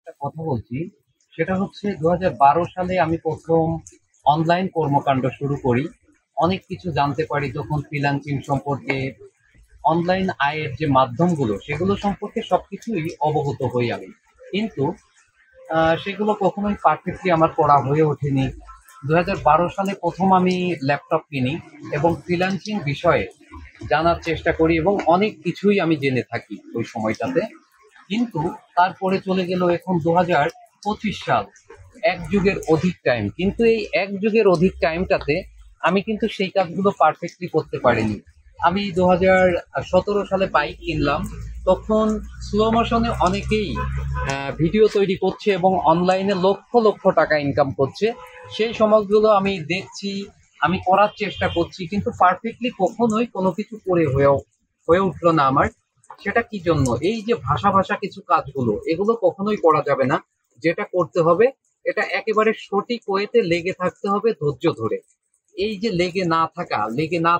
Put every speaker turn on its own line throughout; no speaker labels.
একটা কথা বলছি, সেটা হচ্ছে ২০১২ সালে আমি ১ম অনলাইন কর্মকাণ্ড শুরু করি। অনেক কিছু জানতে পারি তখন ফ্রিল্যান্সিং সম্পর্কে, অনলাইন আয়ের যে মাধ্যমগুলো সেগুলো সম্পর্কে সবকিছুই অবগত হই আমি। কিন্তু সেগুলো কখনোই পারফেক্টলি আমার করা হয়ে ওঠেনি। ২০১২ সালে ১ম আমি ল্যাপটপ কিনি এবং ফ্রিল্যান্সিং বিষয়ে জানার চেষ্টা করি এবং অনেক কিছুই আমি জেনে থাকি ওই সময়টাতে। কিন্তু তারপরে চলে গেল এখন ২০২৫ সাল, এক যুগের অধিক টাইম। কিন্তু এই এক যুগের অধিক টাইমটাতে আমি কিন্তু সেই কাজগুলো পারফেক্টলি করতে পারিনি। আমি ২০১৭ সালে বাইক কিনলাম। তখন স্লো মোশনে অনেকেই ভিডিও তৈরি করছে এবং অনলাইনে লক্ষ লক্ষ টাকা ইনকাম করছে। সেই সমাজগুলো আমি দেখছি, আমি করার চেষ্টা করছি, কিন্তু পারফেক্টলি কখনোই কোনো কিছু করে হয়ে উঠলো না আমার। সেটা কি জন্য? এই যে ভাষা ভাষা কিছু কাজগুলো, এগুলো কখনোই করা যাবে না। যেটা করতে হবে, এটা একেবারে সঠিক ওয়েতে লেগে থাকতে হবে ধৈর্য ধরে। এই যে লেগে না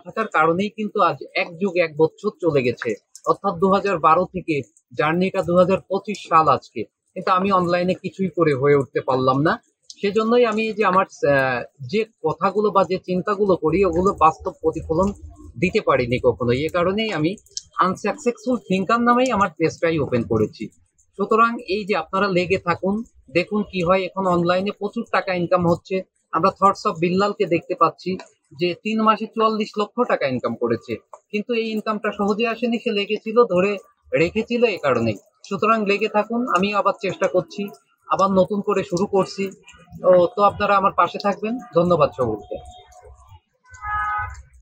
থাকার কারণেই কিন্তু আজ এক যুগ এক বছর চলে গেছে। অর্থাৎ ২০১২ থেকে জার্নিটা ২০২৫ সাল আজকে। কিন্তু আমি অনলাইনে কিছুই করে হয়ে উঠতে পারলাম না। সেজন্যই আমি এই যে আমার যে কথাগুলো বা যে চিন্তাগুলো করি ওগুলো বাস্তব প্রতিফলন দিতে পারিনি কখনোই। এ কারণেই আমি আনসাকসেসফুল থিঙ্কার নামেই আমার পেজটাই ওপেন করেছি। সুতরাং এই যে আপনারা লেগে থাকুন, দেখুন কি হয়। এখন অনলাইনে প্রচুর টাকা ইনকাম হচ্ছে। আমরা থটস অফ বিল্লালকে দেখতে পাচ্ছি যে ৩ মাসে ৪৪ লক্ষ টাকা ইনকাম করেছে। কিন্তু এই ইনকামটা সহজে আসেনি, সে লেগেছিল, ধরে রেখেছিল এই কারণেই। সুতরাং লেগে থাকুন, আমি আবার চেষ্টা করছি, আবার নতুন করে শুরু করছি। তো আপনারা আমার পাশে থাকবেন। ধন্যবাদ সকলকে।